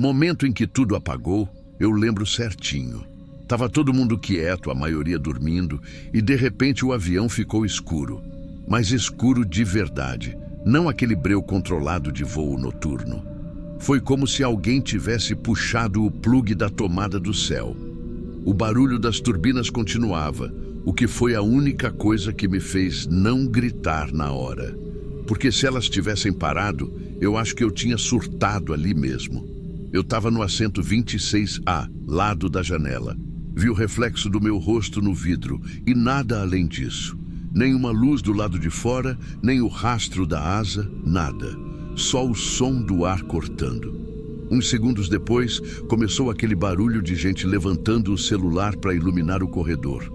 momento em que tudo apagou, eu lembro certinho. Tava todo mundo quieto, a maioria dormindo, e de repente o avião ficou escuro. Mas escuro de verdade, não aquele breu controlado de voo noturno. Foi como se alguém tivesse puxado o plugue da tomada do céu. O barulho das turbinas continuava, o que foi a única coisa que me fez não gritar na hora. Porque se elas tivessem parado, eu acho que eu tinha surtado ali mesmo. Eu estava no assento 26A, lado da janela. Vi o reflexo do meu rosto no vidro e nada além disso. Nem uma luz do lado de fora, nem o rastro da asa, nada. Só o som do ar cortando. Uns segundos depois, começou aquele barulho de gente levantando o celular para iluminar o corredor.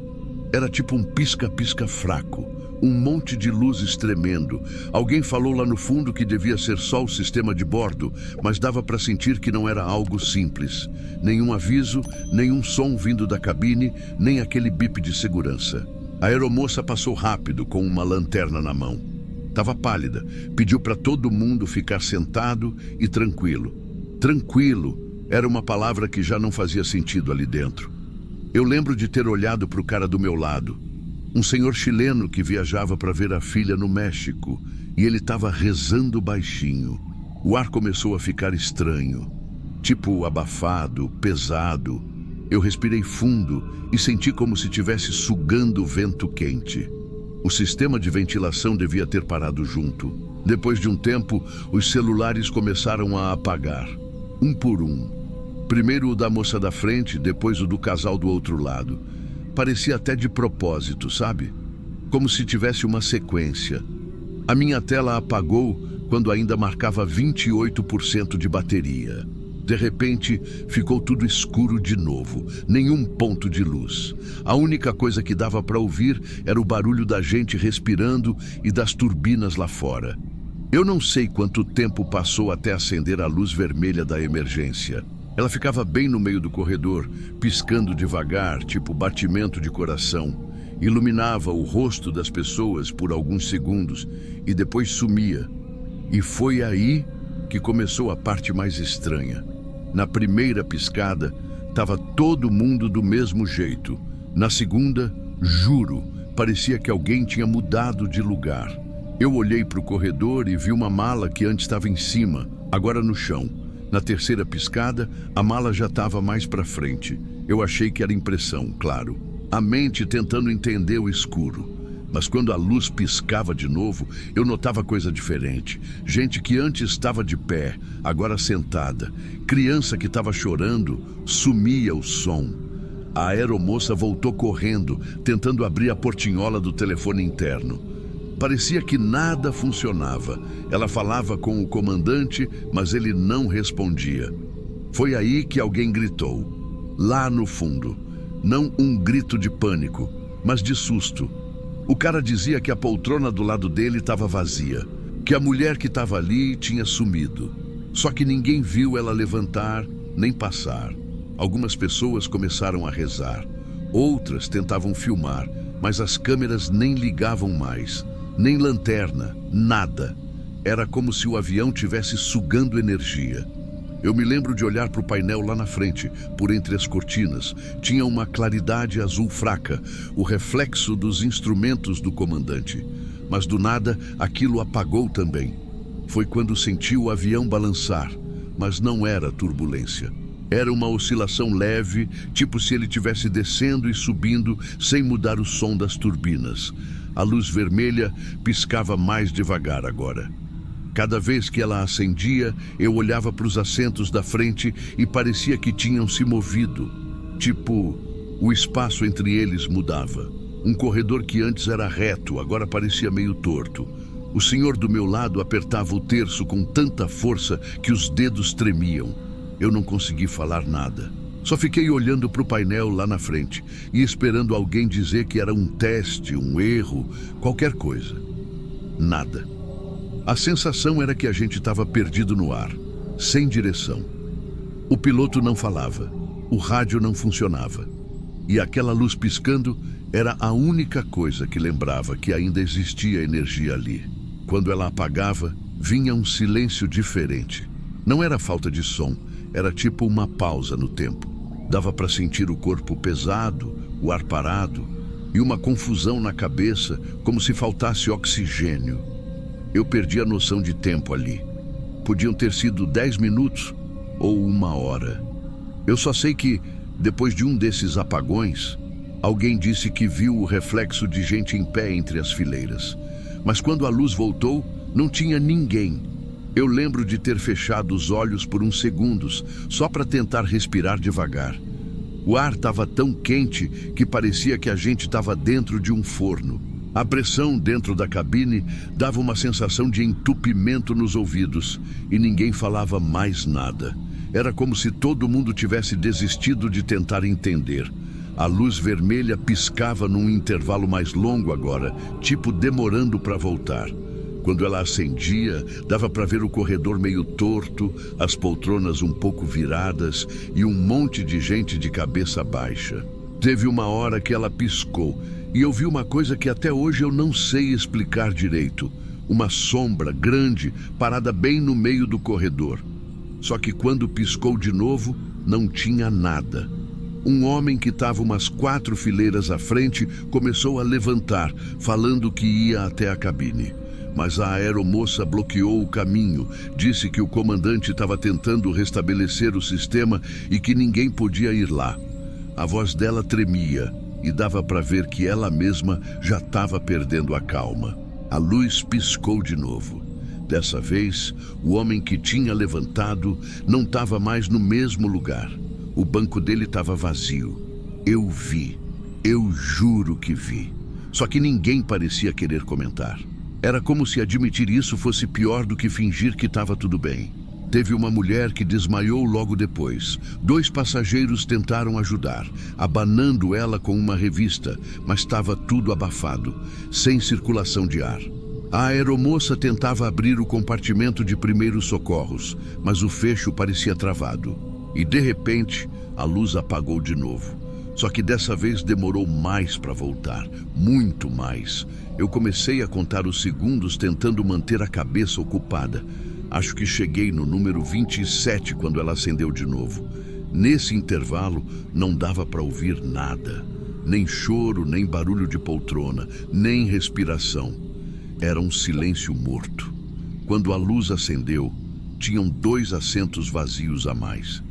Era tipo um pisca-pisca fraco, um monte de luzes tremendo. Alguém falou lá no fundo que devia ser só o sistema de bordo, mas dava para sentir que não era algo simples. Nenhum aviso, nenhum som vindo da cabine, nem aquele bip de segurança. A aeromoça passou rápido com uma lanterna na mão. Tava pálida, pediu para todo mundo ficar sentado e tranquilo. Tranquilo era uma palavra que já não fazia sentido ali dentro. Eu lembro de ter olhado para o cara do meu lado. Um senhor chileno que viajava para ver a filha no México, e ele estava rezando baixinho. O ar começou a ficar estranho, tipo abafado, pesado. Eu respirei fundo e senti como se estivesse sugando vento quente. O sistema de ventilação devia ter parado junto. Depois de um tempo, os celulares começaram a apagar, um por um. Primeiro o da moça da frente, depois o do casal do outro lado. Parecia até de propósito, sabe? Como se tivesse uma sequência. A minha tela apagou quando ainda marcava 28% de bateria. De repente, ficou tudo escuro de novo, nenhum ponto de luz. A única coisa que dava para ouvir era o barulho da gente respirando e das turbinas lá fora. Eu não sei quanto tempo passou até acender a luz vermelha da emergência. Ela ficava bem no meio do corredor, piscando devagar, tipo batimento de coração. Iluminava o rosto das pessoas por alguns segundos e depois sumia. E foi aí que começou a parte mais estranha. Na primeira piscada, estava todo mundo do mesmo jeito. Na segunda, juro, parecia que alguém tinha mudado de lugar. Eu olhei para o corredor e vi uma mala que antes estava em cima, agora no chão. Na terceira piscada, a mala já estava mais para frente. Eu achei que era impressão, claro. A mente tentando entender o escuro. Mas quando a luz piscava de novo, eu notava coisa diferente. Gente que antes estava de pé, agora sentada. Criança que estava chorando, sumia o som. A aeromoça voltou correndo, tentando abrir a portinhola do telefone interno. Parecia que nada funcionava. Ela falava com o comandante, mas ele não respondia. Foi aí que alguém gritou. Lá no fundo. Não um grito de pânico, mas de susto. O cara dizia que a poltrona do lado dele estava vazia, que a mulher que estava ali tinha sumido. Só que ninguém viu ela levantar nem passar. Algumas pessoas começaram a rezar. Outras tentavam filmar, mas as câmeras nem ligavam mais. Nem lanterna, nada. Era como se o avião tivesse sugando energia. Eu me lembro de olhar para o painel lá na frente, por entre as cortinas. Tinha uma claridade azul fraca, o reflexo dos instrumentos do comandante. Mas do nada, aquilo apagou também. Foi quando senti o avião balançar, mas não era turbulência. Era uma oscilação leve, tipo se ele estivesse descendo e subindo, sem mudar o som das turbinas. A luz vermelha piscava mais devagar agora. Cada vez que ela acendia, eu olhava para os assentos da frente e parecia que tinham se movido. Tipo, o espaço entre eles mudava. Um corredor que antes era reto, agora parecia meio torto. O senhor do meu lado apertava o terço com tanta força que os dedos tremiam. Eu não consegui falar nada. Só fiquei olhando para o painel lá na frente e esperando alguém dizer que era um teste, um erro, qualquer coisa. Nada. A sensação era que a gente estava perdido no ar, sem direção. O piloto não falava, o rádio não funcionava. E aquela luz piscando era a única coisa que lembrava que ainda existia energia ali. Quando ela apagava, vinha um silêncio diferente. Não era falta de som, Era tipo uma pausa no tempo. Dava para sentir o corpo pesado, o ar parado e uma confusão na cabeça, como se faltasse oxigênio. Eu perdi a noção de tempo ali. Podiam ter sido 10 minutos ou 1 hora. Eu só sei que, depois de um desses apagões, alguém disse que viu o reflexo de gente em pé entre as fileiras. Mas quando a luz voltou, não tinha ninguém. Eu lembro de ter fechado os olhos por uns segundos, só para tentar respirar devagar. O ar estava tão quente que parecia que a gente estava dentro de um forno. A pressão dentro da cabine dava uma sensação de entupimento nos ouvidos e ninguém falava mais nada. Era como se todo mundo tivesse desistido de tentar entender. A luz vermelha piscava num intervalo mais longo agora, tipo demorando para voltar. Quando ela acendia, dava para ver o corredor meio torto, as poltronas um pouco viradas e um monte de gente de cabeça baixa. Teve uma hora que ela piscou e eu vi uma coisa que até hoje eu não sei explicar direito. Uma sombra grande parada bem no meio do corredor. Só que quando piscou de novo, não tinha nada. Um homem que estava umas 4 fileiras à frente começou a levantar, falando que ia até a cabine. Mas a aeromoça bloqueou o caminho, disse que o comandante estava tentando restabelecer o sistema e que ninguém podia ir lá. A voz dela tremia e dava para ver que ela mesma já estava perdendo a calma. A luz piscou de novo. Dessa vez, o homem que tinha levantado não estava mais no mesmo lugar. O banco dele estava vazio. Eu vi. Eu juro que vi. Só que ninguém parecia querer comentar. Era como se admitir isso fosse pior do que fingir que estava tudo bem. Teve uma mulher que desmaiou logo depois. 2 passageiros tentaram ajudar, abanando ela com uma revista, mas estava tudo abafado, sem circulação de ar. A aeromoça tentava abrir o compartimento de primeiros socorros, mas o fecho parecia travado. E de repente, a luz apagou de novo. Só que dessa vez demorou mais para voltar, muito mais. Eu comecei a contar os segundos tentando manter a cabeça ocupada. Acho que cheguei no número 27 quando ela acendeu de novo. Nesse intervalo, não dava para ouvir nada. Nem choro, nem barulho de poltrona, nem respiração. Era um silêncio morto. Quando a luz acendeu, tinham 2 assentos vazios a mais.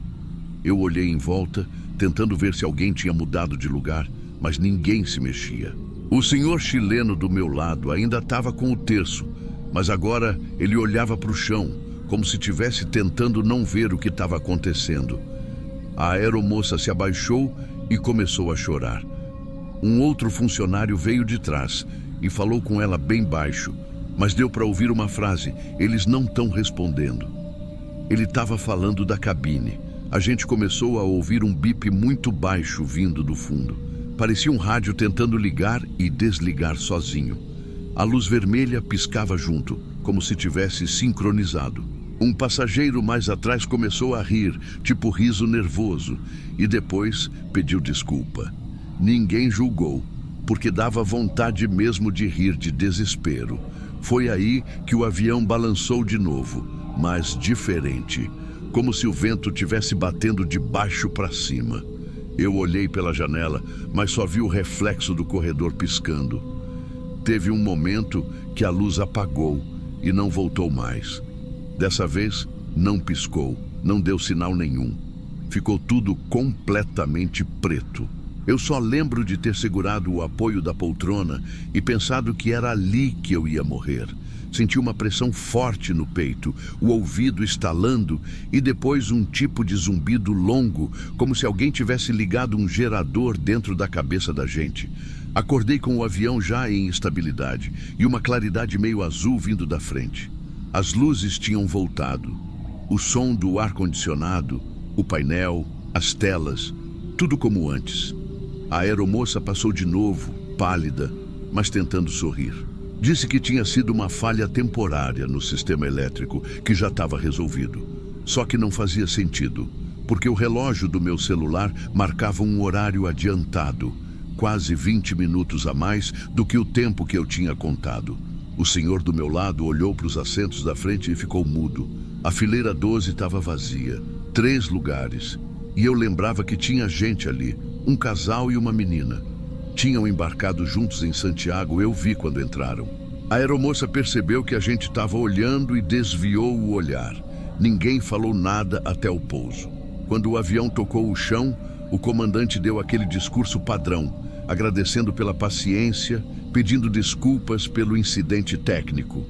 Eu olhei em volta, tentando ver se alguém tinha mudado de lugar, mas ninguém se mexia. O senhor chileno do meu lado ainda estava com o terço, mas agora ele olhava para o chão, como se estivesse tentando não ver o que estava acontecendo. A aeromoça se abaixou e começou a chorar. Um outro funcionário veio de trás e falou com ela bem baixo, mas deu para ouvir uma frase: eles não estão respondendo. Ele estava falando da cabine. A gente começou a ouvir um bip muito baixo vindo do fundo. Parecia um rádio tentando ligar e desligar sozinho. A luz vermelha piscava junto, como se tivesse sincronizado. Um passageiro mais atrás começou a rir, tipo riso nervoso, e depois pediu desculpa. Ninguém julgou, porque dava vontade mesmo de rir de desespero. Foi aí que o avião balançou de novo, mas diferente, como se o vento tivesse batendo de baixo para cima. Eu olhei pela janela, mas só vi o reflexo do corredor piscando. Teve um momento que a luz apagou e não voltou mais. Dessa vez, não piscou, não deu sinal nenhum. Ficou tudo completamente preto. Eu só lembro de ter segurado o apoio da poltrona e pensado que era ali que eu ia morrer. Senti uma pressão forte no peito, o ouvido estalando e depois um tipo de zumbido longo, como se alguém tivesse ligado um gerador dentro da cabeça da gente. Acordei com o avião já em estabilidade e uma claridade meio azul vindo da frente. As luzes tinham voltado. O som do ar-condicionado, o painel, as telas, tudo como antes. A aeromoça passou de novo, pálida, mas tentando sorrir. Disse que tinha sido uma falha temporária no sistema elétrico, que já estava resolvido. Só que não fazia sentido, porque o relógio do meu celular marcava um horário adiantado, quase 20 minutos a mais do que o tempo que eu tinha contado. O senhor do meu lado olhou para os assentos da frente e ficou mudo. A fileira 12 estava vazia. 3 lugares. E eu lembrava que tinha gente ali, um casal e uma menina. Tinham embarcado juntos em Santiago, eu vi quando entraram. A aeromoça percebeu que a gente estava olhando e desviou o olhar. Ninguém falou nada até o pouso. Quando o avião tocou o chão, o comandante deu aquele discurso padrão, agradecendo pela paciência, pedindo desculpas pelo incidente técnico.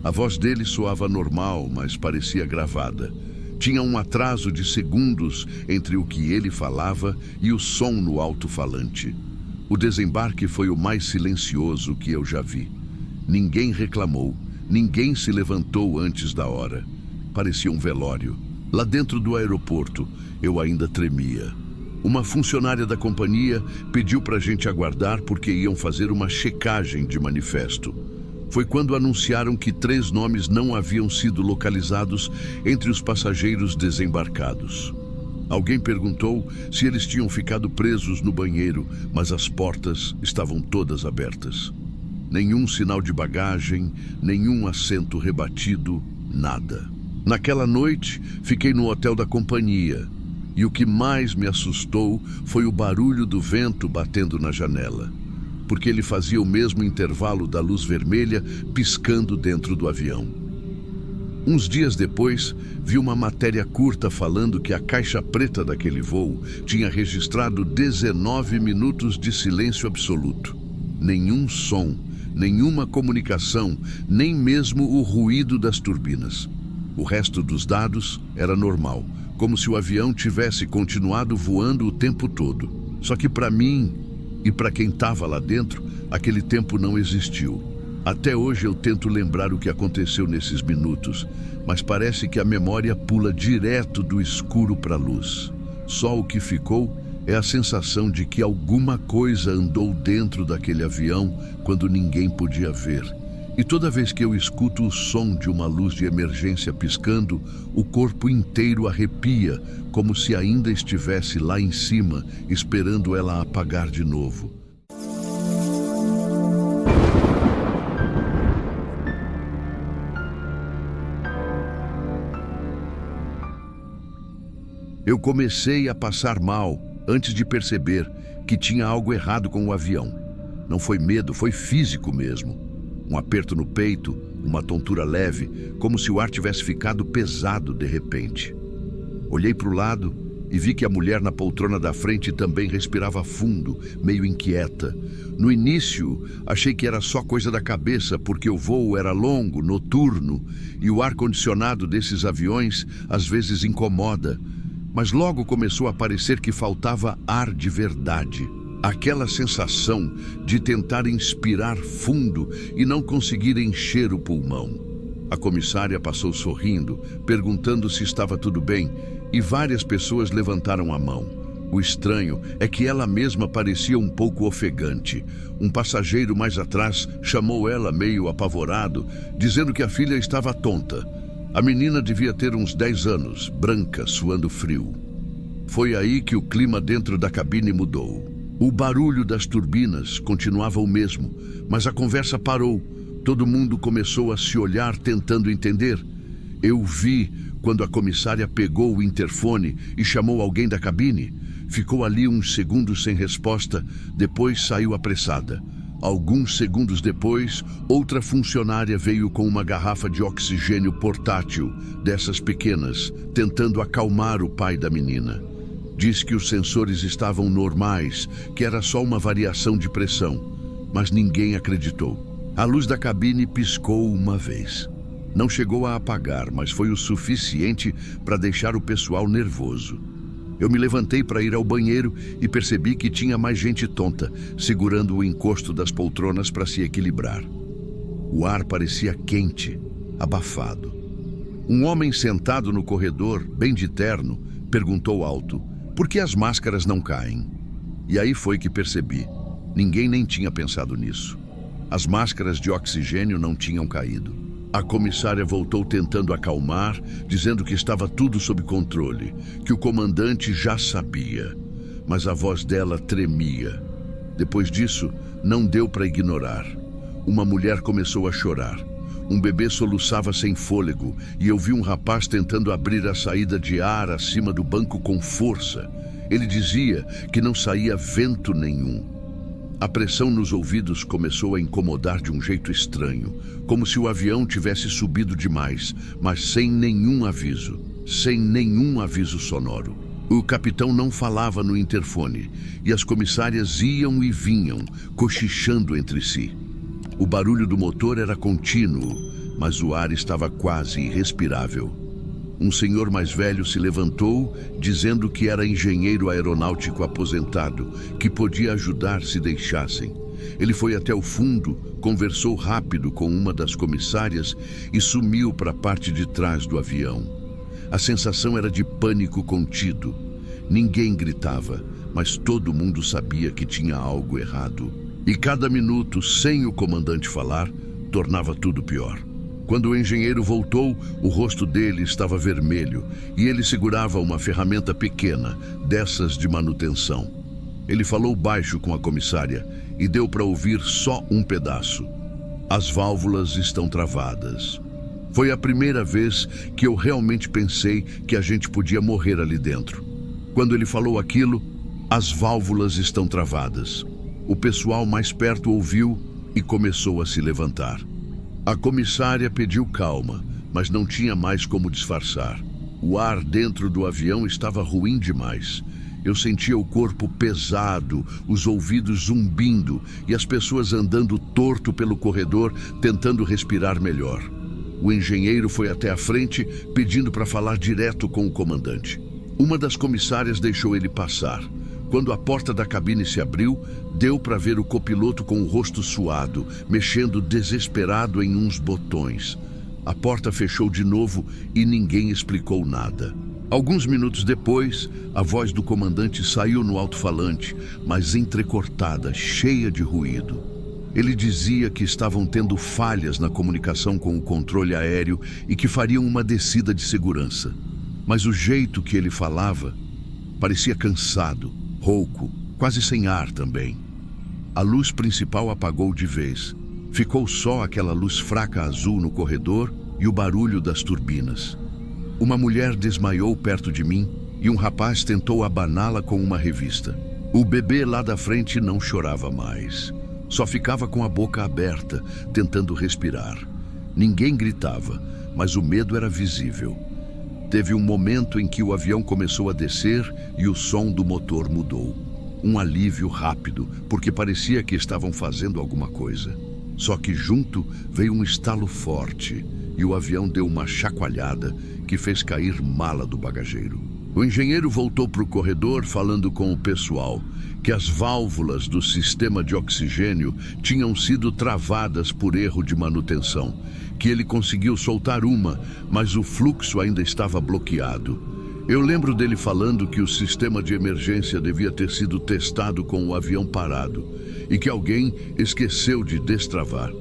A voz dele soava normal, mas parecia gravada. Tinha um atraso de segundos entre o que ele falava e o som no alto-falante. O desembarque foi o mais silencioso que eu já vi. Ninguém reclamou, ninguém se levantou antes da hora. Parecia um velório. Lá dentro do aeroporto, eu ainda tremia. Uma funcionária da companhia pediu para a gente aguardar porque iam fazer uma checagem de manifesto. Foi quando anunciaram que 3 nomes não haviam sido localizados entre os passageiros desembarcados. Alguém perguntou se eles tinham ficado presos no banheiro, mas as portas estavam todas abertas. Nenhum sinal de bagagem, nenhum assento rebatido, nada. Naquela noite, fiquei no hotel da companhia. E o que mais me assustou foi o barulho do vento batendo na janela, porque ele fazia o mesmo intervalo da luz vermelha piscando dentro do avião. Uns dias depois, vi uma matéria curta falando que a caixa preta daquele voo tinha registrado 19 minutos de silêncio absoluto. Nenhum som, nenhuma comunicação, nem mesmo o ruído das turbinas. O resto dos dados era normal, como se o avião tivesse continuado voando o tempo todo. Só que para mim e para quem estava lá dentro, aquele tempo não existiu. Até hoje eu tento lembrar o que aconteceu nesses minutos, mas parece que a memória pula direto do escuro para a luz. Só o que ficou é a sensação de que alguma coisa andou dentro daquele avião quando ninguém podia ver. E toda vez que eu escuto o som de uma luz de emergência piscando, o corpo inteiro arrepia, como se ainda estivesse lá em cima, esperando ela apagar de novo. Eu comecei a passar mal antes de perceber que tinha algo errado com o avião. Não foi medo, foi físico mesmo. Um aperto no peito, uma tontura leve, como se o ar tivesse ficado pesado de repente. Olhei para o lado e vi que a mulher na poltrona da frente também respirava fundo, meio inquieta. No início, achei que era só coisa da cabeça, porque o voo era longo, noturno, e o ar-condicionado desses aviões às vezes incomoda. Mas logo começou a parecer que faltava ar de verdade. Aquela sensação de tentar inspirar fundo e não conseguir encher o pulmão. A comissária passou sorrindo, perguntando se estava tudo bem, e várias pessoas levantaram a mão. O estranho é que ela mesma parecia um pouco ofegante. Um passageiro mais atrás chamou ela meio apavorado, dizendo que a filha estava tonta. A menina devia ter uns 10 anos, branca, suando frio. Foi aí que o clima dentro da cabine mudou. O barulho das turbinas continuava o mesmo, mas a conversa parou. Todo mundo começou a se olhar tentando entender. Eu vi quando a comissária pegou o interfone e chamou alguém da cabine. Ficou ali uns segundos sem resposta, depois saiu apressada. Alguns segundos depois, outra funcionária veio com uma garrafa de oxigênio portátil, dessas pequenas, tentando acalmar o pai da menina. Diz que os sensores estavam normais, que era só uma variação de pressão, mas ninguém acreditou. A luz da cabine piscou uma vez. Não chegou a apagar, mas foi o suficiente para deixar o pessoal nervoso. Eu me levantei para ir ao banheiro e percebi que tinha mais gente tonta, segurando o encosto das poltronas para se equilibrar. O ar parecia quente, abafado. Um homem sentado no corredor, bem de terno, perguntou alto: "Por que as máscaras não caem?" E aí foi que percebi. Ninguém nem tinha pensado nisso. As máscaras de oxigênio não tinham caído. A comissária voltou tentando acalmar, dizendo que estava tudo sob controle, que o comandante já sabia. Mas a voz dela tremia. Depois disso, não deu para ignorar. Uma mulher começou a chorar. Um bebê soluçava sem fôlego e eu vi um rapaz tentando abrir a saída de ar acima do banco com força. Ele dizia que não saía vento nenhum. A pressão nos ouvidos começou a incomodar de um jeito estranho, como se o avião tivesse subido demais, mas sem nenhum aviso sonoro. O capitão não falava no interfone e as comissárias iam e vinham, cochichando entre si. O barulho do motor era contínuo, mas o ar estava quase irrespirável. Um senhor mais velho se levantou, dizendo que era engenheiro aeronáutico aposentado, que podia ajudar se deixassem. Ele foi até o fundo, conversou rápido com uma das comissárias e sumiu para a parte de trás do avião. A sensação era de pânico contido. Ninguém gritava, mas todo mundo sabia que tinha algo errado. E cada minuto, sem o comandante falar, tornava tudo pior. Quando o engenheiro voltou, o rosto dele estava vermelho e ele segurava uma ferramenta pequena, dessas de manutenção. Ele falou baixo com a comissária e deu para ouvir só um pedaço. As válvulas estão travadas. Foi a primeira vez que eu realmente pensei que a gente podia morrer ali dentro. Quando ele falou aquilo, as válvulas estão travadas. O pessoal mais perto ouviu e começou a se levantar. A comissária pediu calma, mas não tinha mais como disfarçar. O ar dentro do avião estava ruim demais. Eu sentia o corpo pesado, os ouvidos zumbindo e as pessoas andando torto pelo corredor, tentando respirar melhor. O engenheiro foi até a frente, pedindo para falar direto com o comandante. Uma das comissárias deixou ele passar. Quando a porta da cabine se abriu, deu para ver o copiloto com o rosto suado, mexendo desesperado em uns botões. A porta fechou de novo e ninguém explicou nada. Alguns minutos depois, a voz do comandante saiu no alto-falante, mas entrecortada, cheia de ruído. Ele dizia que estavam tendo falhas na comunicação com o controle aéreo e que fariam uma descida de segurança. Mas o jeito que ele falava parecia cansado, rouco, quase sem ar também. A luz principal apagou de vez. Ficou só aquela luz fraca azul no corredor e o barulho das turbinas. Uma mulher desmaiou perto de mim e um rapaz tentou abaná-la com uma revista. O bebê lá da frente não chorava mais. Só ficava com a boca aberta, tentando respirar. Ninguém gritava, mas o medo era visível. Teve um momento em que o avião começou a descer e o som do motor mudou. Um alívio rápido, porque parecia que estavam fazendo alguma coisa. Só que junto veio um estalo forte e o avião deu uma chacoalhada que fez cair mala do bagageiro. O engenheiro voltou para o corredor falando com o pessoal que as válvulas do sistema de oxigênio tinham sido travadas por erro de manutenção, que ele conseguiu soltar uma, mas o fluxo ainda estava bloqueado. Eu lembro dele falando que o sistema de emergência devia ter sido testado com o avião parado e que alguém esqueceu de destravar.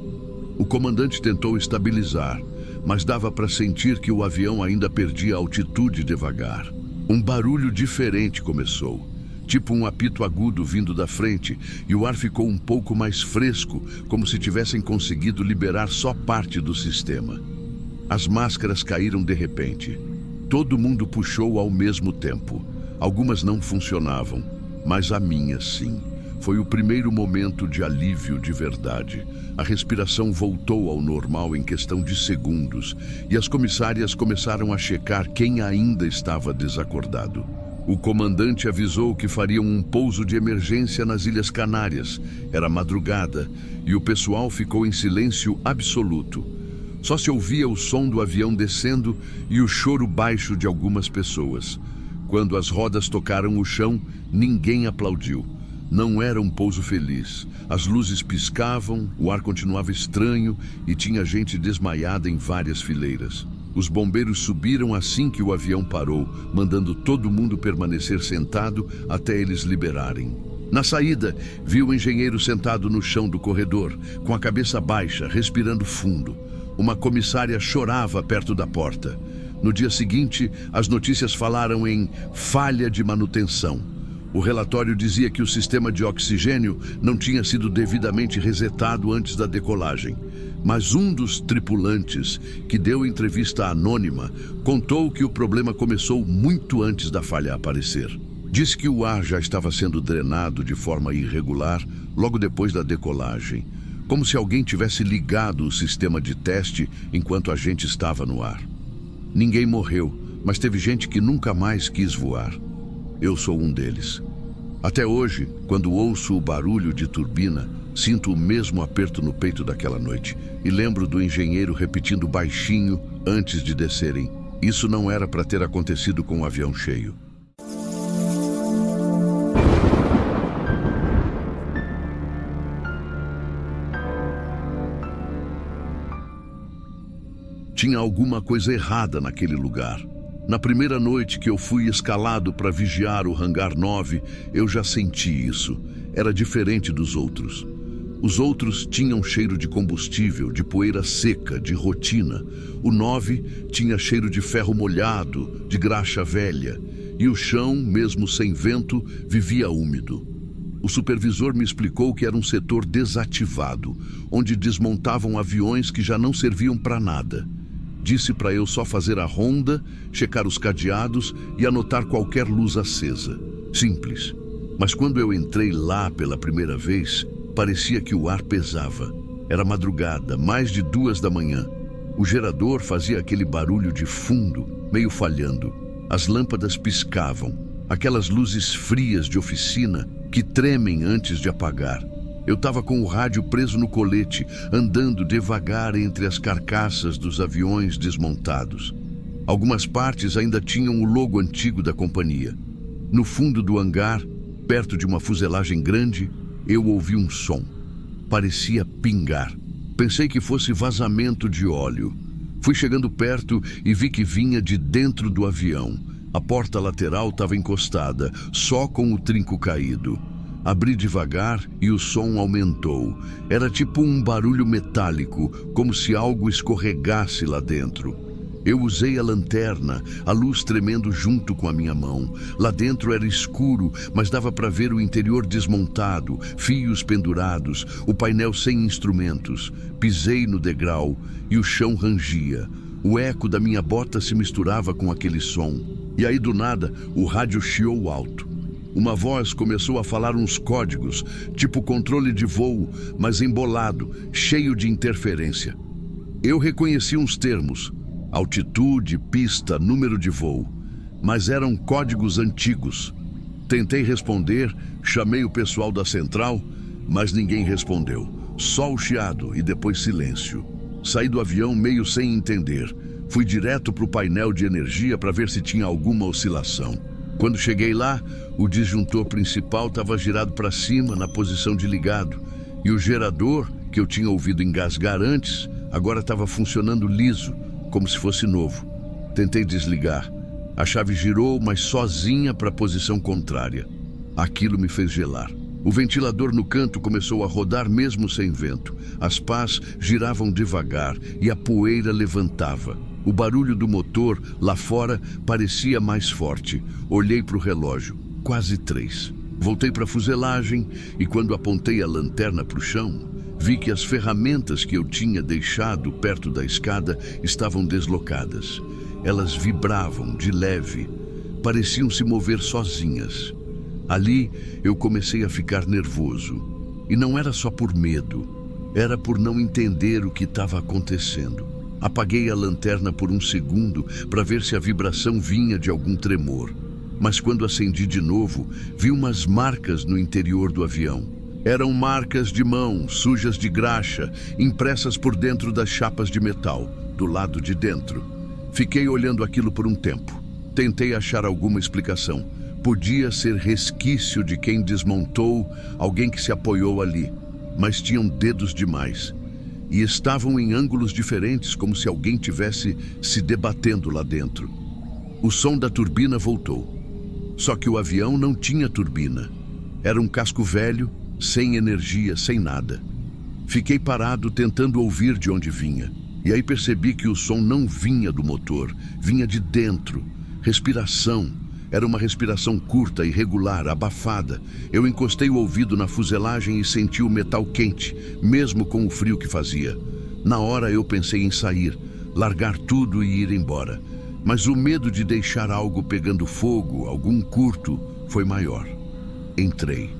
O comandante tentou estabilizar, mas dava para sentir que o avião ainda perdia altitude devagar. Um barulho diferente começou, tipo um apito agudo vindo da frente, e o ar ficou um pouco mais fresco, como se tivessem conseguido liberar só parte do sistema. As máscaras caíram de repente. Todo mundo puxou ao mesmo tempo. Algumas não funcionavam, mas a minha sim. Foi o primeiro momento de alívio de verdade. A respiração voltou ao normal em questão de segundos, e as comissárias começaram a checar quem ainda estava desacordado. O comandante avisou que fariam um pouso de emergência nas Ilhas Canárias. Era madrugada e o pessoal ficou em silêncio absoluto. Só se ouvia o som do avião descendo e o choro baixo de algumas pessoas. Quando as rodas tocaram o chão, ninguém aplaudiu. Não era um pouso feliz. As luzes piscavam, o ar continuava estranho e tinha gente desmaiada em várias fileiras. Os bombeiros subiram assim que o avião parou, mandando todo mundo permanecer sentado até eles liberarem. Na saída, vi o engenheiro sentado no chão do corredor, com a cabeça baixa, respirando fundo. Uma comissária chorava perto da porta. No dia seguinte, as notícias falaram em falha de manutenção. O relatório dizia que o sistema de oxigênio não tinha sido devidamente resetado antes da decolagem. Mas um dos tripulantes, que deu entrevista anônima, contou que o problema começou muito antes da falha aparecer. Disse que o ar já estava sendo drenado de forma irregular logo depois da decolagem, como se alguém tivesse ligado o sistema de teste enquanto a gente estava no ar. Ninguém morreu, mas teve gente que nunca mais quis voar. Eu sou um deles. Até hoje, quando ouço o barulho de turbina, sinto o mesmo aperto no peito daquela noite e lembro do engenheiro repetindo baixinho antes de descerem: isso não era para ter acontecido com o avião cheio. Tinha alguma coisa errada naquele lugar. Na primeira noite que eu fui escalado para vigiar o hangar 9, eu já senti isso. Era diferente dos outros. Os outros tinham cheiro de combustível, de poeira seca, de rotina. O 9 tinha cheiro de ferro molhado, de graxa velha. E o chão, mesmo sem vento, vivia úmido. O supervisor me explicou que era um setor desativado, onde desmontavam aviões que já não serviam para nada. Disse para eu só fazer a ronda, checar os cadeados e anotar qualquer luz acesa. Simples. Mas quando eu entrei lá pela primeira vez, parecia que o ar pesava. Era madrugada, mais de 2 da manhã. O gerador fazia aquele barulho de fundo, meio falhando. As lâmpadas piscavam, aquelas luzes frias de oficina que tremem antes de apagar. Eu estava com o rádio preso no colete, andando devagar entre as carcaças dos aviões desmontados. Algumas partes ainda tinham o logo antigo da companhia. No fundo do hangar, perto de uma fuselagem grande, eu ouvi um som. Parecia pingar. Pensei que fosse vazamento de óleo. Fui chegando perto e vi que vinha de dentro do avião. A porta lateral estava encostada, só com o trinco caído. Abri devagar e o som aumentou. Era tipo um barulho metálico, como se algo escorregasse lá dentro. Eu usei a lanterna, a luz tremendo junto com a minha mão. Lá dentro era escuro, mas dava para ver o interior desmontado, fios pendurados, o painel sem instrumentos. Pisei no degrau e o chão rangia. O eco da minha bota se misturava com aquele som. E aí, do nada, o rádio chiou alto. Uma voz começou a falar uns códigos, tipo controle de voo, mas embolado, cheio de interferência. Eu reconheci uns termos: altitude, pista, número de voo, mas eram códigos antigos. Tentei responder, chamei o pessoal da central, mas ninguém respondeu. Só o chiado e depois silêncio. Saí do avião meio sem entender. Fui direto para o painel de energia para ver se tinha alguma oscilação. Quando cheguei lá, o disjuntor principal estava girado para cima, na posição de ligado, e o gerador, que eu tinha ouvido engasgar antes, agora estava funcionando liso, como se fosse novo. Tentei desligar. A chave girou, mas sozinha para a posição contrária. Aquilo me fez gelar. O ventilador no canto começou a rodar mesmo sem vento. As pás giravam devagar e a poeira levantava. O barulho do motor, lá fora, parecia mais forte. Olhei para o relógio. Quase 3. Voltei para a fuselagem e quando apontei a lanterna para o chão, vi que as ferramentas que eu tinha deixado perto da escada estavam deslocadas. Elas vibravam de leve. Pareciam se mover sozinhas. Ali, eu comecei a ficar nervoso. E não era só por medo. Era por não entender o que estava acontecendo. Apaguei a lanterna por um segundo para ver se a vibração vinha de algum tremor. Mas quando acendi de novo, vi umas marcas no interior do avião. Eram marcas de mão, sujas de graxa, impressas por dentro das chapas de metal, do lado de dentro. Fiquei olhando aquilo por um tempo. Tentei achar alguma explicação. Podia ser resquício de quem desmontou, alguém que se apoiou ali. Mas tinham dedos demais. E estavam em ângulos diferentes, como se alguém tivesse se debatendo lá dentro. O som da turbina voltou. Só que o avião não tinha turbina. Era um casco velho, sem energia, sem nada. Fiquei parado tentando ouvir de onde vinha. E aí percebi que o som não vinha do motor, vinha de dentro. Respiração. Era uma respiração curta, irregular, abafada. Eu encostei o ouvido na fuselagem e senti o metal quente, mesmo com o frio que fazia. Na hora eu pensei em sair, largar tudo e ir embora. Mas o medo de deixar algo pegando fogo, algum curto, foi maior. Entrei.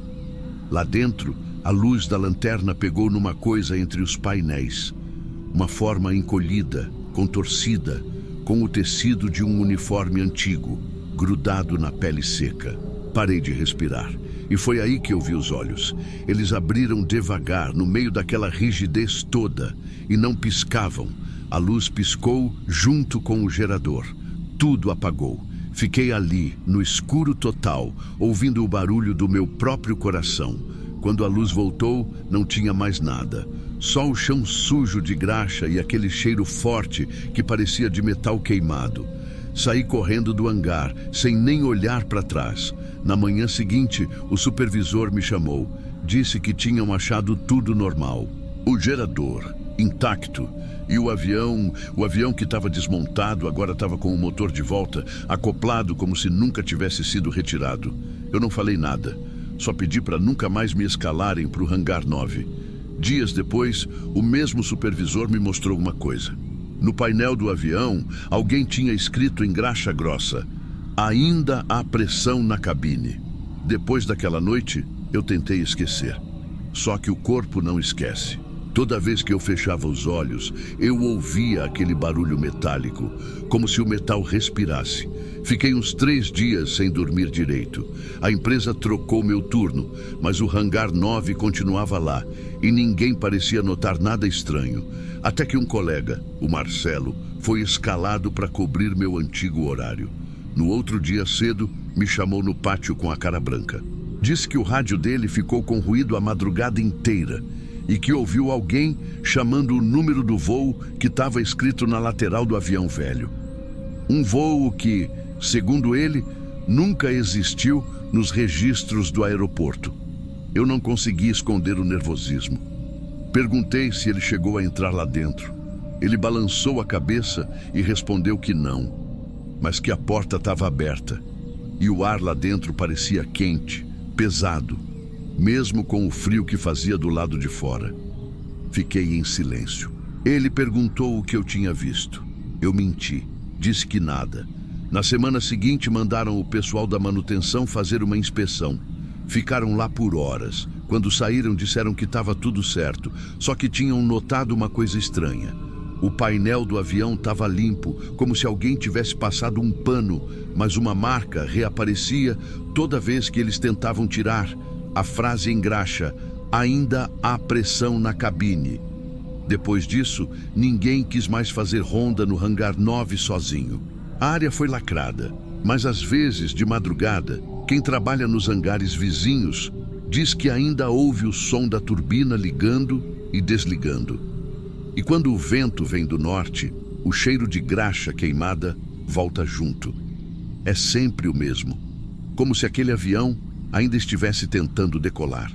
Lá dentro, a luz da lanterna pegou numa coisa entre os painéis. Uma forma encolhida, contorcida, com o tecido de um uniforme antigo, grudado na pele seca. Parei de respirar. E foi aí que eu vi os olhos. Eles abriram devagar, no meio daquela rigidez toda, e não piscavam. A luz piscou junto com o gerador. Tudo apagou. Fiquei ali, no escuro total, ouvindo o barulho do meu próprio coração. Quando a luz voltou, não tinha mais nada. Só o chão sujo de graxa e aquele cheiro forte que parecia de metal queimado. Saí correndo do hangar, sem nem olhar para trás. Na manhã seguinte, o supervisor me chamou. Disse que tinham achado tudo normal. O gerador, intacto. E o avião que estava desmontado, agora estava com o motor de volta, acoplado como se nunca tivesse sido retirado. Eu não falei nada. Só pedi para nunca mais me escalarem para o hangar 9. Dias depois, o mesmo supervisor me mostrou uma coisa. No painel do avião, alguém tinha escrito em graxa grossa: "Ainda há pressão na cabine." Depois daquela noite, eu tentei esquecer. Só que o corpo não esquece. Toda vez que eu fechava os olhos, eu ouvia aquele barulho metálico, como se o metal respirasse. Fiquei uns 3 dias sem dormir direito. A empresa trocou meu turno, mas o hangar 9 continuava lá, e ninguém parecia notar nada estranho. Até que um colega, o Marcelo, foi escalado para cobrir meu antigo horário. No outro dia cedo, me chamou no pátio com a cara branca. Disse que o rádio dele ficou com ruído a madrugada inteira e que ouviu alguém chamando o número do voo que estava escrito na lateral do avião velho. Um voo que, segundo ele, nunca existiu nos registros do aeroporto. Eu não consegui esconder o nervosismo. Perguntei se ele chegou a entrar lá dentro. Ele balançou a cabeça e respondeu que não, mas que a porta estava aberta e o ar lá dentro parecia quente, pesado, mesmo com o frio que fazia do lado de fora. Fiquei em silêncio. Ele perguntou o que eu tinha visto. Eu menti, disse que nada. Na semana seguinte mandaram o pessoal da manutenção fazer uma inspeção. Ficaram lá por horas. Quando saíram disseram que estava tudo certo, só que tinham notado uma coisa estranha. O painel do avião estava limpo, como se alguém tivesse passado um pano, mas uma marca reaparecia toda vez que eles tentavam tirar a frase em graxa: "Ainda há pressão na cabine." Depois disso, ninguém quis mais fazer ronda no hangar 9 sozinho. A área foi lacrada, mas às vezes, de madrugada, quem trabalha nos hangares vizinhos diz que ainda ouve o som da turbina ligando e desligando. E quando o vento vem do norte, o cheiro de graxa queimada volta junto. É sempre o mesmo, como se aquele avião ainda estivesse tentando decolar.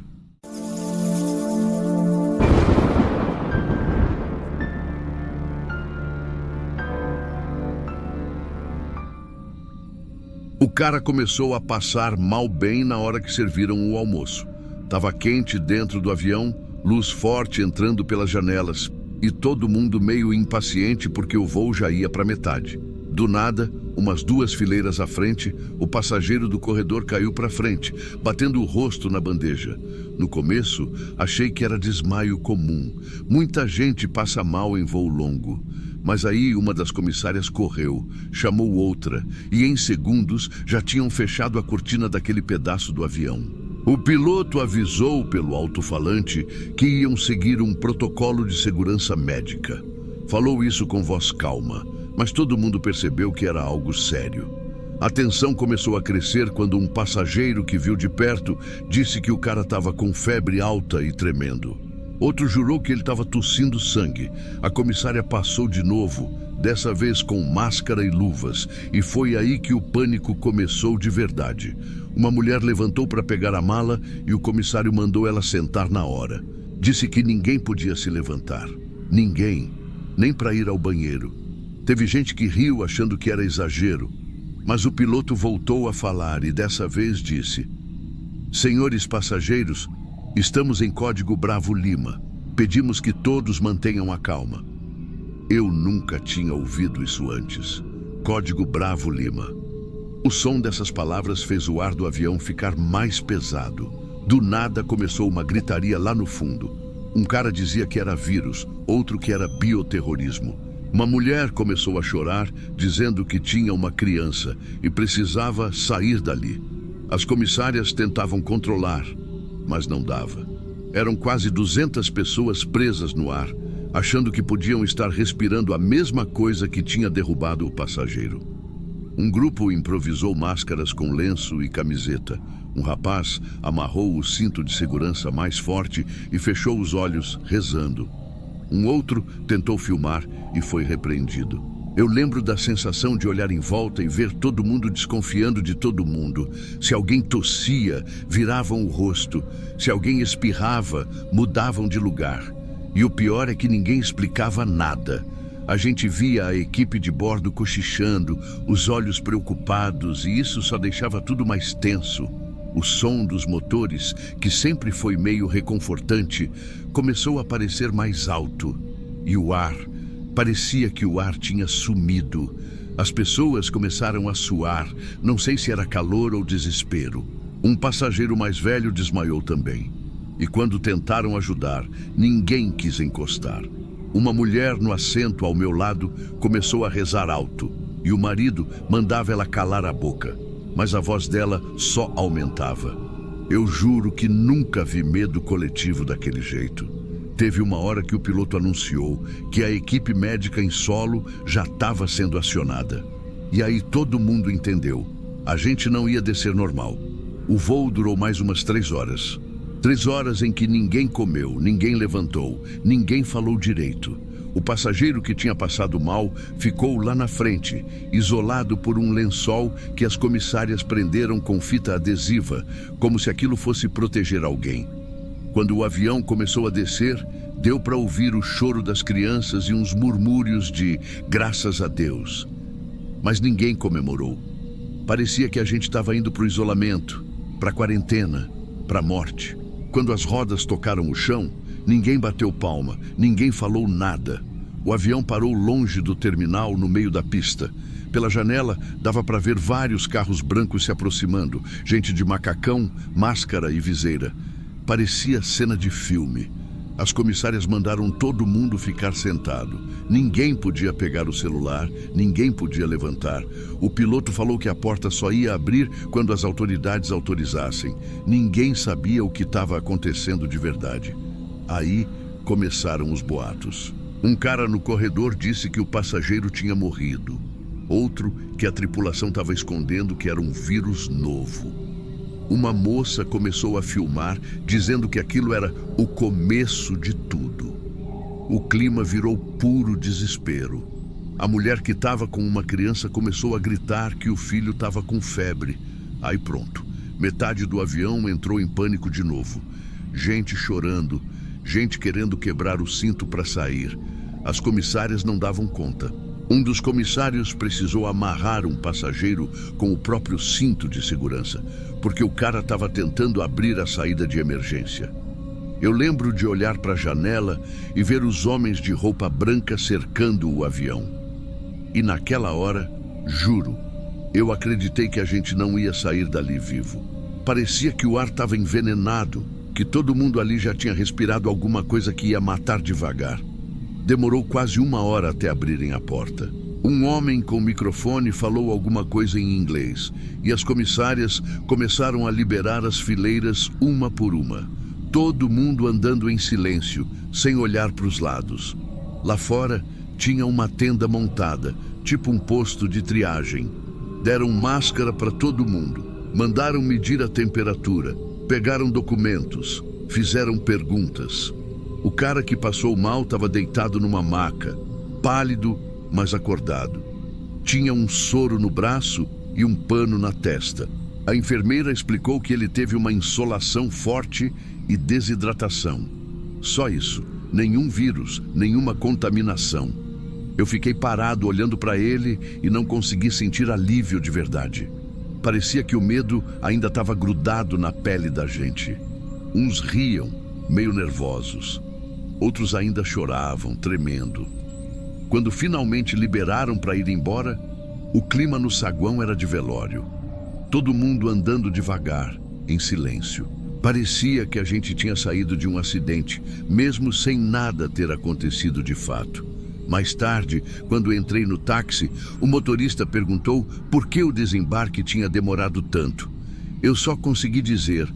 O cara começou a passar mal bem na hora que serviram o almoço. Tava quente dentro do avião, luz forte entrando pelas janelas, e todo mundo meio impaciente porque o voo já ia para metade. Do nada, umas 2 fileiras à frente, o passageiro do corredor caiu para frente, batendo o rosto na bandeja. No começo, achei que era desmaio comum. Muita gente passa mal em voo longo. Mas aí uma das comissárias correu, chamou outra, e em segundos já tinham fechado a cortina daquele pedaço do avião. O piloto avisou pelo alto-falante que iam seguir um protocolo de segurança médica. Falou isso com voz calma, mas todo mundo percebeu que era algo sério. A tensão começou a crescer quando um passageiro que viu de perto disse que o cara estava com febre alta e tremendo. Outro jurou que ele estava tossindo sangue. A comissária passou de novo, dessa vez com máscara e luvas, e foi aí que o pânico começou de verdade. Uma mulher levantou para pegar a mala e o comissário mandou ela sentar na hora. Disse que ninguém podia se levantar. Ninguém, nem para ir ao banheiro. Teve gente que riu achando que era exagero, Mas o piloto voltou a falar e dessa vez disse: Senhores passageiros, estamos em código Bravo Lima. Pedimos que todos mantenham a calma. Eu nunca tinha ouvido isso antes. Código Bravo Lima. O som dessas palavras fez o ar do avião ficar mais pesado. Do nada começou uma gritaria lá no fundo. Um cara dizia que era vírus, outro que era bioterrorismo. Uma mulher começou a chorar, dizendo que tinha uma criança e precisava sair dali. As comissárias tentavam controlar, mas não dava. Eram quase 200 pessoas presas no ar, achando que podiam estar respirando a mesma coisa que tinha derrubado o passageiro. Um grupo improvisou máscaras com lenço e camiseta. Um rapaz amarrou o cinto de segurança mais forte e fechou os olhos, rezando. Um outro tentou filmar e foi repreendido. Eu lembro da sensação de olhar em volta e ver todo mundo desconfiando de todo mundo. Se alguém tossia, viravam o rosto. Se alguém espirrava, mudavam de lugar. E o pior é que ninguém explicava nada. A gente via a equipe de bordo cochichando, os olhos preocupados, e isso só deixava tudo mais tenso. O som dos motores, que sempre foi meio reconfortante, começou a parecer mais alto. E o ar, parecia que o ar tinha sumido. As pessoas começaram a suar, não sei se era calor ou desespero. Um passageiro mais velho desmaiou também. E quando tentaram ajudar, ninguém quis encostar. Uma mulher no assento ao meu lado começou a rezar alto, e o marido mandava ela calar a boca. Mas a voz dela só aumentava. Eu juro que nunca vi medo coletivo daquele jeito. Teve uma hora que o piloto anunciou que a equipe médica em solo já estava sendo acionada. E aí todo mundo entendeu. A gente não ia descer normal. O voo durou mais umas 3 horas. 3 horas em que ninguém comeu, ninguém levantou, ninguém falou direito. O passageiro que tinha passado mal ficou lá na frente, isolado por um lençol que as comissárias prenderam com fita adesiva, como se aquilo fosse proteger alguém. Quando o avião começou a descer, deu para ouvir o choro das crianças e uns murmúrios de graças a Deus. Mas ninguém comemorou. Parecia que a gente estava indo para o isolamento, para a quarentena, para a morte. Quando as rodas tocaram o chão, ninguém bateu palma, ninguém falou nada. O avião parou longe do terminal, no meio da pista. Pela janela, dava para ver vários carros brancos se aproximando, gente de macacão, máscara e viseira. Parecia cena de filme. As comissárias mandaram todo mundo ficar sentado. Ninguém podia pegar o celular, ninguém podia levantar. O piloto falou que a porta só ia abrir quando as autoridades autorizassem. Ninguém sabia o que estava acontecendo de verdade. Aí começaram os boatos. Um cara no corredor disse que o passageiro tinha morrido. Outro que a tripulação estava escondendo que era um vírus novo. Uma moça começou a filmar, dizendo que aquilo era o começo de tudo. O clima virou puro desespero. A mulher que estava com uma criança começou a gritar que o filho estava com febre. Aí pronto, metade do avião entrou em pânico de novo. Gente chorando, gente querendo quebrar o cinto para sair. As comissárias não davam conta. Um dos comissários precisou amarrar um passageiro com o próprio cinto de segurança, porque o cara estava tentando abrir a saída de emergência. Eu lembro de olhar para a janela e ver os homens de roupa branca cercando o avião. E naquela hora, juro, eu acreditei que a gente não ia sair dali vivo. Parecia que o ar estava envenenado, que todo mundo ali já tinha respirado alguma coisa que ia matar devagar. Demorou quase 1 hora até abrirem a porta. Um homem com microfone falou alguma coisa em inglês e as comissárias começaram a liberar as fileiras uma por uma. Todo mundo andando em silêncio, sem olhar para os lados. Lá fora tinha uma tenda montada, tipo um posto de triagem. Deram máscara para todo mundo, mandaram medir a temperatura, pegaram documentos, fizeram perguntas. O cara que passou mal estava deitado numa maca, pálido, mas acordado. Tinha um soro no braço e um pano na testa. A enfermeira explicou que ele teve uma insolação forte e desidratação. Só isso, nenhum vírus, nenhuma contaminação. Eu fiquei parado olhando para ele e não consegui sentir alívio de verdade. Parecia que o medo ainda estava grudado na pele da gente. Uns riam, meio nervosos. Outros ainda choravam, tremendo. Quando finalmente liberaram para ir embora, o clima no saguão era de velório. Todo mundo andando devagar, em silêncio. Parecia que a gente tinha saído de um acidente, mesmo sem nada ter acontecido de fato. Mais tarde, quando entrei no táxi, o motorista perguntou por que o desembarque tinha demorado tanto. Eu só consegui dizer,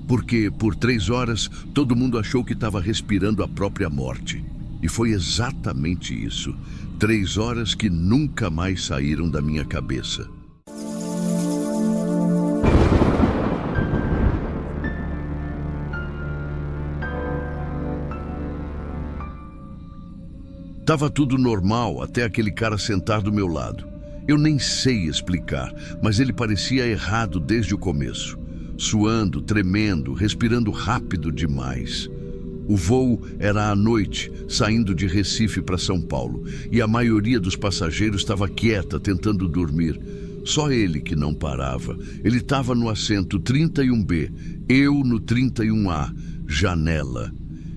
porque por 3 horas todo mundo achou que estava respirando a própria morte. E foi exatamente isso. 3 horas que nunca mais saíram da minha cabeça. Tava tudo normal até aquele cara sentar do meu lado. Eu nem sei explicar, mas ele parecia errado desde o começo. Suando, tremendo, respirando rápido demais. O voo era à noite, saindo de Recife para São Paulo, e a maioria dos passageiros estava quieta, tentando dormir. Só ele que não parava. Ele estava no assento 31B, eu no 31A, janela.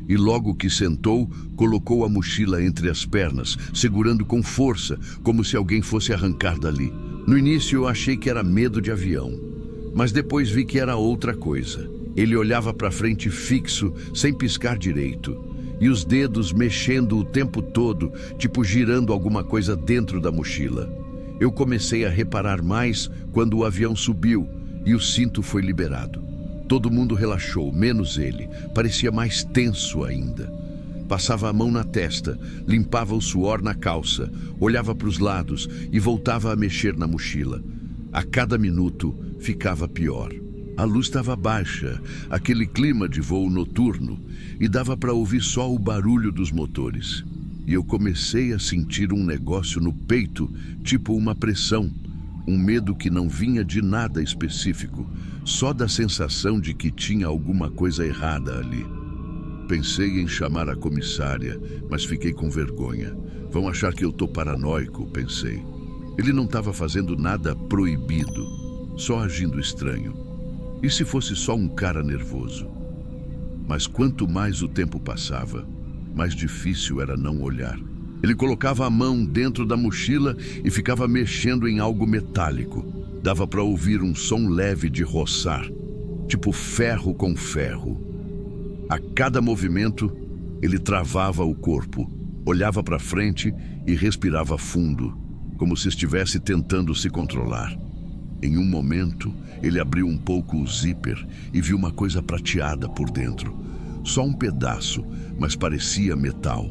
E logo que sentou, colocou a mochila entre as pernas, segurando com força, como se alguém fosse arrancar dali. No início eu achei que era medo de avião, mas depois vi que era outra coisa. Ele olhava para frente fixo, sem piscar direito, e os dedos mexendo o tempo todo, tipo girando alguma coisa dentro da mochila. Eu comecei a reparar mais quando o avião subiu e o cinto foi liberado. Todo mundo relaxou, menos ele. Parecia mais tenso ainda. Passava a mão na testa, limpava o suor na calça, olhava para os lados e voltava a mexer na mochila. A cada minuto ficava pior. A luz estava baixa, aquele clima de voo noturno, e dava para ouvir só o barulho dos motores. E eu comecei a sentir um negócio no peito, tipo uma pressão. Um medo que não vinha de nada específico, só da sensação de que tinha alguma coisa errada ali. Pensei em chamar a comissária, mas fiquei com vergonha. Vão achar que eu tô paranoico, pensei. Ele não estava fazendo nada proibido, só agindo estranho. E se fosse só um cara nervoso? Mas quanto mais o tempo passava, mais difícil era não olhar. Ele colocava a mão dentro da mochila e ficava mexendo em algo metálico. Dava para ouvir um som leve de roçar, tipo ferro com ferro. A cada movimento, ele travava o corpo, olhava para frente e respirava fundo, como se estivesse tentando se controlar. Em um momento, ele abriu um pouco o zíper e viu uma coisa prateada por dentro. Só um pedaço, mas parecia metal.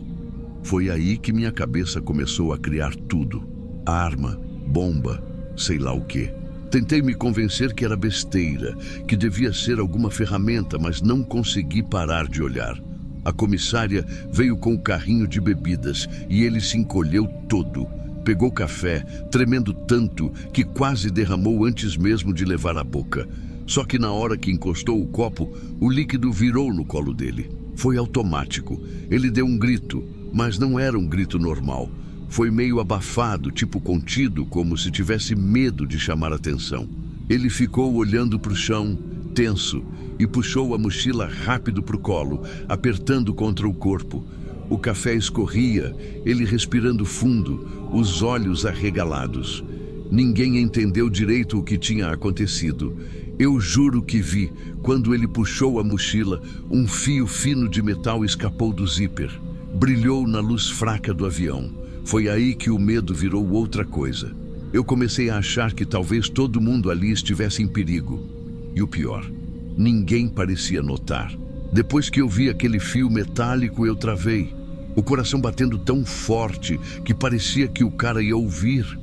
Foi aí que minha cabeça começou a criar tudo. Arma, bomba, sei lá o quê. Tentei me convencer que era besteira, que devia ser alguma ferramenta, mas não consegui parar de olhar. A comissária veio com o carrinho de bebidas e ele se encolheu todo. Pegou café, tremendo tanto que quase derramou antes mesmo de levar à boca. Só que na hora que encostou o copo, o líquido virou no colo dele. Foi automático. Ele deu um grito, mas não era um grito normal. Foi meio abafado, tipo contido, como se tivesse medo de chamar atenção. Ele ficou olhando para o chão, tenso, e puxou a mochila rápido para o colo, apertando contra o corpo. O café escorria, ele respirando fundo, os olhos arregalados. Ninguém entendeu direito o que tinha acontecido. Eu juro que vi, quando ele puxou a mochila, um fio fino de metal escapou do zíper. Brilhou na luz fraca do avião. Foi aí que o medo virou outra coisa. Eu comecei a achar que talvez todo mundo ali estivesse em perigo. E o pior, ninguém parecia notar. Depois que eu vi aquele fio metálico, eu travei. O coração batendo tão forte que parecia que o cara ia ouvir.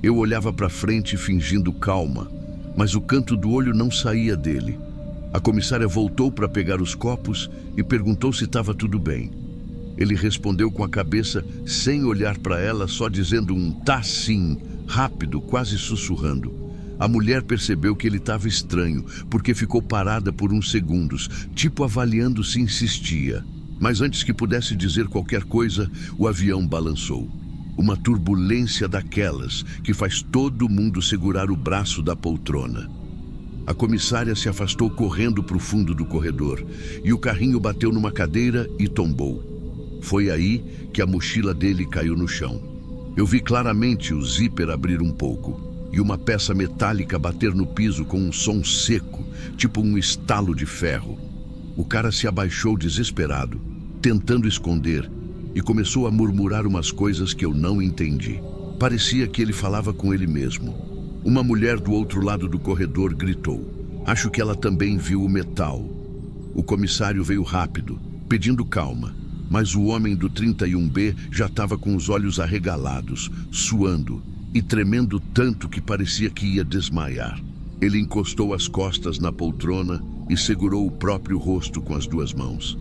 Eu olhava para frente fingindo calma, mas o canto do olho não saía dele. A comissária voltou para pegar os copos e perguntou se estava tudo bem. Ele respondeu com a cabeça, sem olhar para ela, só dizendo um "tá sim", rápido, quase sussurrando. A mulher percebeu que ele estava estranho, porque ficou parada por uns segundos, tipo avaliando se insistia. Mas antes que pudesse dizer qualquer coisa, o avião balançou. Uma turbulência daquelas que faz todo mundo segurar o braço da poltrona. A comissária se afastou correndo para o fundo do corredor e o carrinho bateu numa cadeira e tombou. Foi aí que a mochila dele caiu no chão. Eu vi claramente o zíper abrir um pouco e uma peça metálica bater no piso com um som seco, tipo um estalo de ferro. O cara se abaixou desesperado, tentando esconder, e começou a murmurar umas coisas que eu não entendi. Parecia que ele falava com ele mesmo. Uma mulher do outro lado do corredor gritou. Acho que ela também viu o metal. O comissário veio rápido, pedindo calma, mas o homem do 31B já estava com os olhos arregalados, suando e tremendo tanto que parecia que ia desmaiar. Ele encostou as costas na poltrona e segurou o próprio rosto com as duas mãos.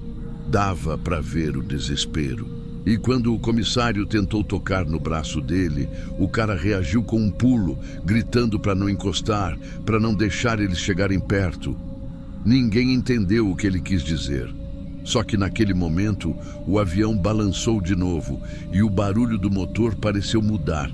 Dava para ver o desespero. E quando o comissário tentou tocar no braço dele, o cara reagiu com um pulo, gritando para não encostar, para não deixar eles chegarem perto. Ninguém entendeu o que ele quis dizer. Só que naquele momento, o avião balançou de novo e o barulho do motor pareceu mudar.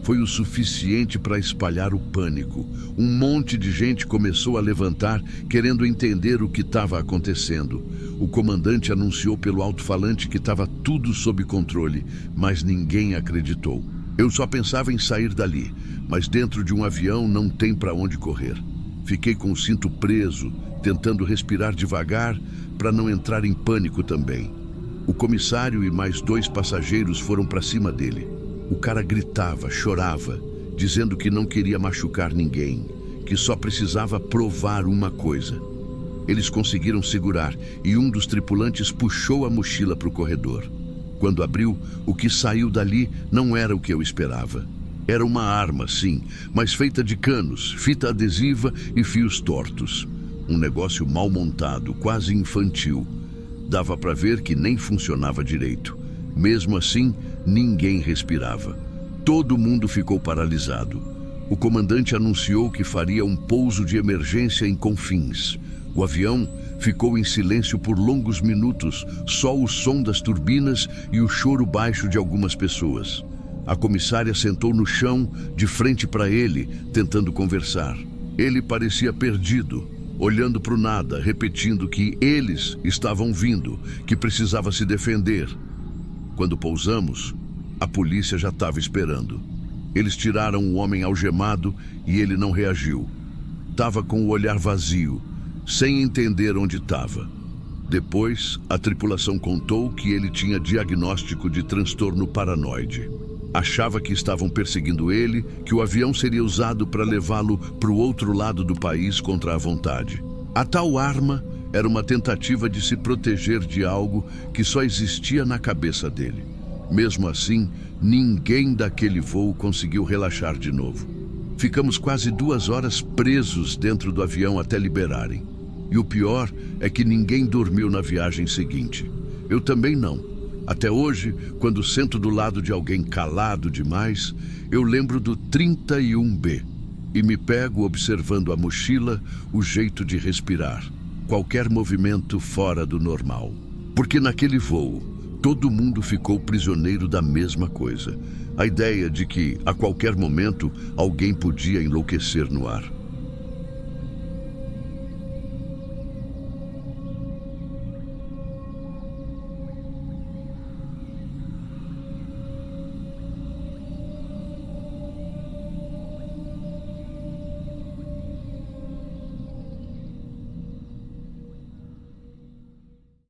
Foi o suficiente para espalhar o pânico. Um monte de gente começou a levantar, querendo entender o que estava acontecendo. O comandante anunciou pelo alto-falante que estava tudo sob controle, mas ninguém acreditou. Eu só pensava em sair dali, mas dentro de um avião não tem para onde correr. Fiquei com o cinto preso, tentando respirar devagar para não entrar em pânico também. O comissário e mais 2 passageiros foram para cima dele. O cara gritava, chorava, dizendo que não queria machucar ninguém, que só precisava provar uma coisa. Eles conseguiram segurar e um dos tripulantes puxou a mochila para o corredor. Quando abriu, o que saiu dali não era o que eu esperava. Era uma arma, sim, mas feita de canos, fita adesiva e fios tortos. Um negócio mal montado, quase infantil. Dava para ver que nem funcionava direito. Mesmo assim, ninguém respirava. Todo mundo ficou paralisado. O comandante anunciou que faria um pouso de emergência em Confins. O avião ficou em silêncio por longos minutos, só o som das turbinas e o choro baixo de algumas pessoas. A comissária sentou no chão, de frente para ele, tentando conversar. Ele parecia perdido, olhando para o nada, repetindo que eles estavam vindo, que precisava se defender. Quando pousamos, a polícia já estava esperando. Eles tiraram o homem algemado e ele não reagiu. Estava com o olhar vazio, sem entender onde estava. Depois, a tripulação contou que ele tinha diagnóstico de transtorno paranoide. Achava que estavam perseguindo ele, que o avião seria usado para levá-lo para o outro lado do país contra a vontade. A tal arma era uma tentativa de se proteger de algo que só existia na cabeça dele. Mesmo assim, ninguém daquele voo conseguiu relaxar de novo. Ficamos quase 2 horas presos dentro do avião até liberarem. E o pior é que ninguém dormiu na viagem seguinte. Eu também não. Até hoje, quando sento do lado de alguém calado demais, eu lembro do 31B e me pego observando a mochila, o jeito de respirar, qualquer movimento fora do normal. Porque naquele voo, todo mundo ficou prisioneiro da mesma coisa. A ideia de que, a qualquer momento, alguém podia enlouquecer no ar.